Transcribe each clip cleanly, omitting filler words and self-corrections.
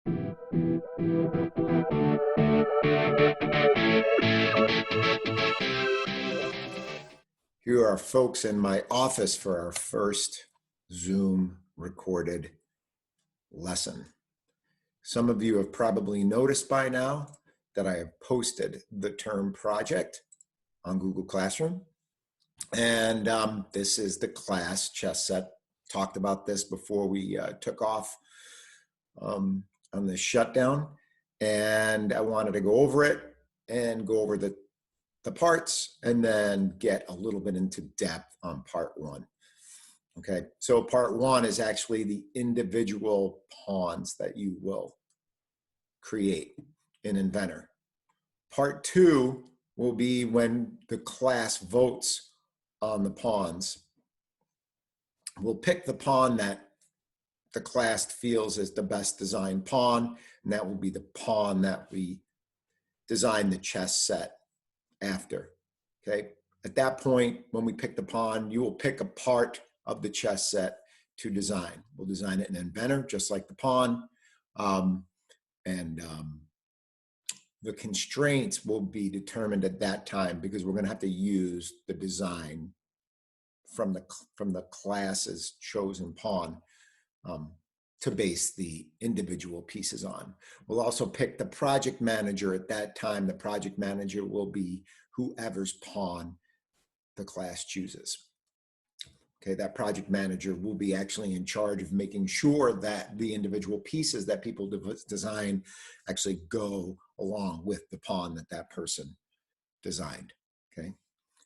Here are folks in my office for our first Zoom recorded lesson. Some of you have probably noticed by now that I have posted the term project on Google Classroom. And this is the class chess set. Talked about this before we took off on the shutdown. And I wanted to go over it and go over the parts and then get a little bit into depth on part one. Okay, so part one is actually the individual pawns that you will create in Inventor. Part two will be when the class votes on the pawns. We'll pick the pawn that the class feels is the best designed pawn, and that will be the pawn that we design the chess set after. Okay, at that point, when we pick the pawn, you will pick a part of the chess set to design. We'll design it in Inventor, just like the pawn. The constraints will be determined at that time because we're going to have to use the design from the class's chosen pawn to base the individual pieces on. We'll also pick the project manager at that time. The project manager will be whoever's pawn the class chooses. Okay, that project manager will be actually in charge of making sure that the individual pieces that people design actually go along with the pawn that that person designed. Okay.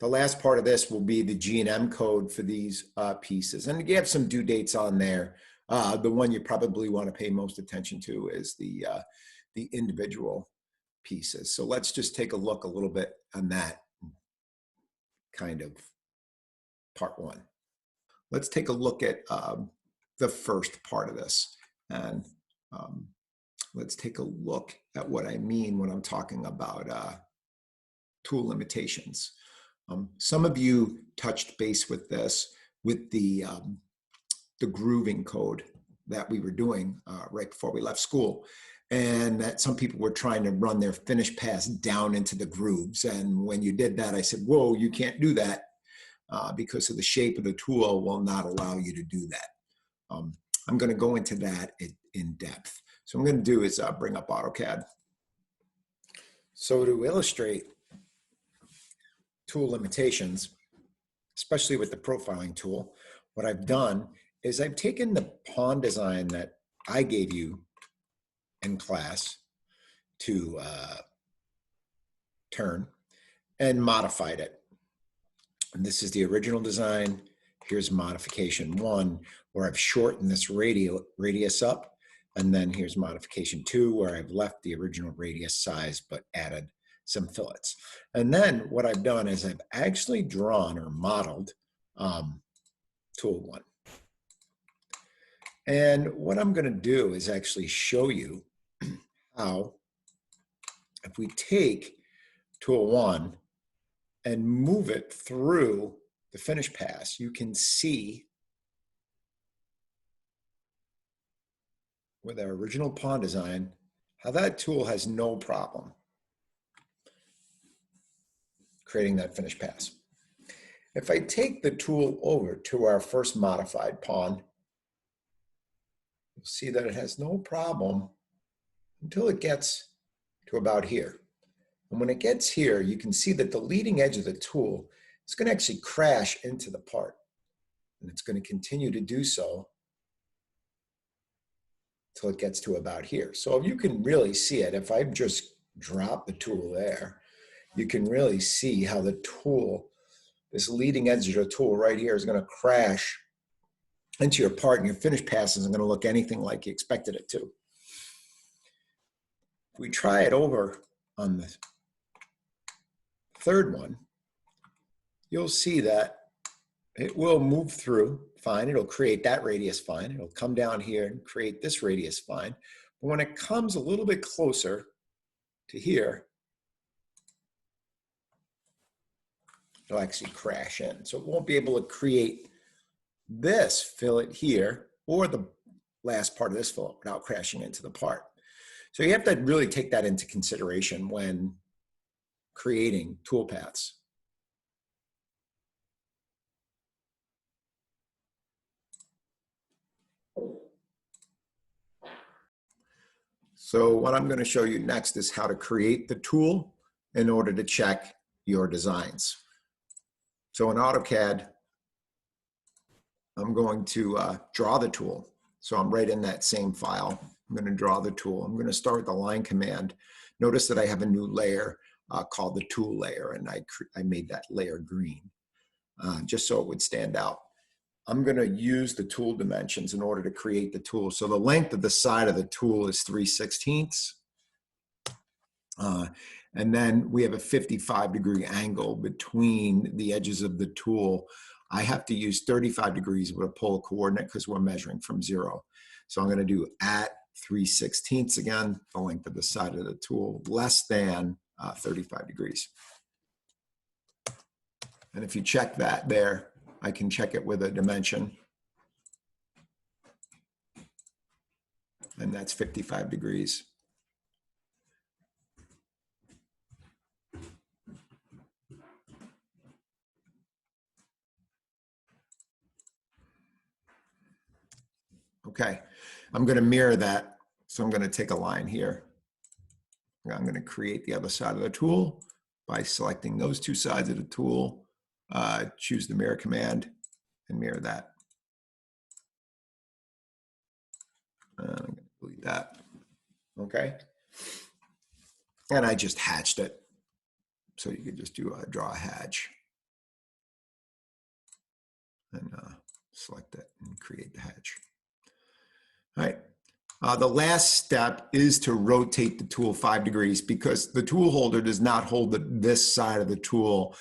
The last part of this will be the G&M code for these pieces. And you have some due dates on there. The one you probably want to pay most attention to is the individual pieces. So let's just take a look a little bit on that kind of part one. Let's take a look at the first part of this. And let's take a look at what I mean when I'm talking about tool limitations. Some of you touched base with this with the grooving code that we were doing right before we left school, and that some people were trying to run their finish pass down into the grooves. And when you did that, I said, whoa, you can't do that because of the shape of the tool will not allow you to do that. I'm going to go into that in depth. So what I'm going to do is bring up AutoCAD. So to illustrate tool limitations, especially with the profiling tool, what I've done is I've taken the pawn design that I gave you in class to turn and modified it. And this is the original design. Here's modification 1, where I've shortened this radius up. And then here's modification 2, where I've left the original radius size, but added some fillets. And then what I've done is I've actually drawn or modeled tool 1. And what I'm going to do is actually show you how, if we take tool 1 and move it through the finish pass, you can see with our original pawn design how that tool has no problem creating that finish pass. If I take the tool over to our first modified pawn, you'll see that it has no problem until it gets to about here. And when it gets here, you can see that the leading edge of the tool is going to actually crash into the part. And it's going to continue to do so until it gets to about here. So if you can really see it, if I just drop the tool there, you can really see how the tool, this leading edge of the tool right here, is going to crash into your part, and your finish pass isn't going to look anything like you expected it to. If we try it over on the third one, you'll see that it will move through fine. It'll create that radius fine. It'll come down here and create this radius fine. But when it comes a little bit closer to here, it'll actually crash in. So it won't be able to create this fillet here or the last part of this fillet without crashing into the part. So you have to really take that into consideration when creating toolpaths. So what I'm going to show you next is how to create the tool in order to check your designs. So in AutoCAD, I'm going to draw the tool. So I'm right in that same file. I'm going to draw the tool. I'm going to start with the line command. Notice that I have a new layer called the tool layer, and I made that layer green just so it would stand out. I'm going to use the tool dimensions in order to create the tool. So the length of the side of the tool is 3/16. And then we have a 55-degree angle between the edges of the tool. I have to use 35 degrees with a polar coordinate because we're measuring from 0. So I'm going to do at 3/16 again, the length of the side of the tool, less than 35 degrees. And if you check that there, I can check it with a dimension. And that's 55 degrees. Okay, I'm going to mirror that. So I'm going to take a line here. I'm going to create the other side of the tool by selecting those two sides of the tool, choose the mirror command, and mirror that. I'm going to delete that. Okay. And I just hatched it. So you could just do a draw a hatch. And select it and create the hatch. All right. The last step is to rotate the tool 5 degrees because the tool holder does not hold this side of the tool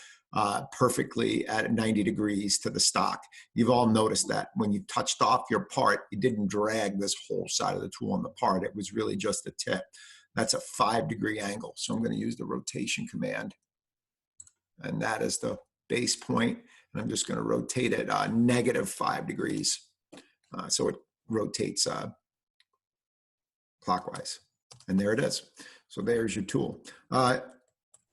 perfectly at 90 degrees to the stock. You've all noticed that when you touched off your part, you didn't drag this whole side of the tool on the part. It was really just the tip. That's a 5-degree angle. So I'm going to use the rotation command. And that is the base point. And I'm just going to rotate it -5 degrees. So it rotates clockwise. And there it is. So there's your tool.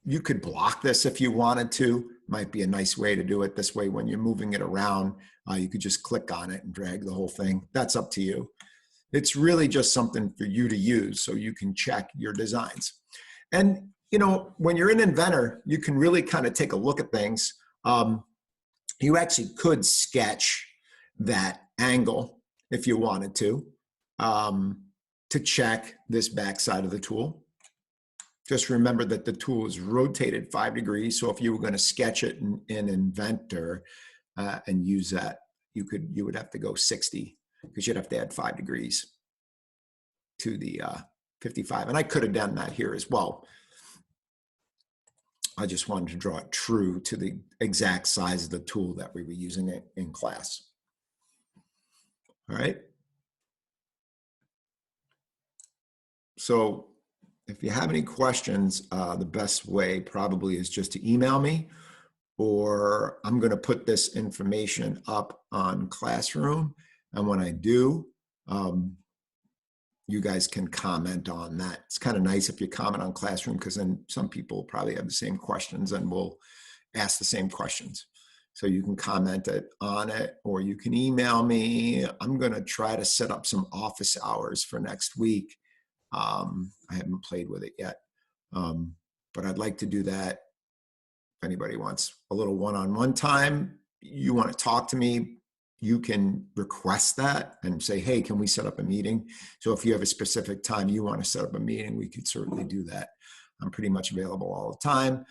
You could block this if you wanted to. Might be a nice way to do it. This way, when you're moving it around, you could just click on it and drag the whole thing. That's up to you. It's really just something for you to use so you can check your designs. And, you know, when you're in Inventor, you can really kind of take a look at things. You actually could sketch that angle if you wanted to check this back side of the tool. Just remember that the tool is rotated 5 degrees. So if you were going to sketch it in Inventor and use that, you would have to go 60 because you'd have to add 5 degrees to the 55. And I could have done that here as well. I just wanted to draw it true to the exact size of the tool that we were using it in class. All right. So if you have any questions, the best way probably is just to email me, or I'm going to put this information up on Classroom. And when I do, you guys can comment on that. It's kind of nice if you comment on Classroom because then some people probably have the same questions and will ask the same questions. So you can comment on it, or you can email me. I'm going to try to set up some office hours for next week. I haven't played with it yet, but I'd like to do that. If anybody wants a little one-on-one time, you want to talk to me, you can request that and say, hey, can we set up a meeting? So if you have a specific time you want to set up a meeting, we could certainly do that. I'm pretty much available all the time.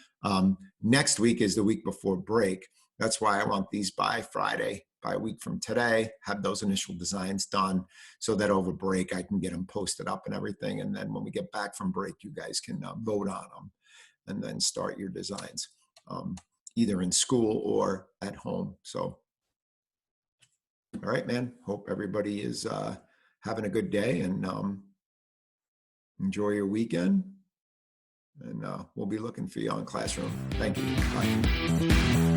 Next week is the week before break. That's why I want these by Friday, by a week from today, have those initial designs done so that over break I can get them posted up and everything. And then when we get back from break, you guys can vote on them and then start your designs, either in school or at home. So, all right, man. Hope everybody is having a good day and enjoy your weekend. And we'll be looking for you on Classroom. Thank you. Bye.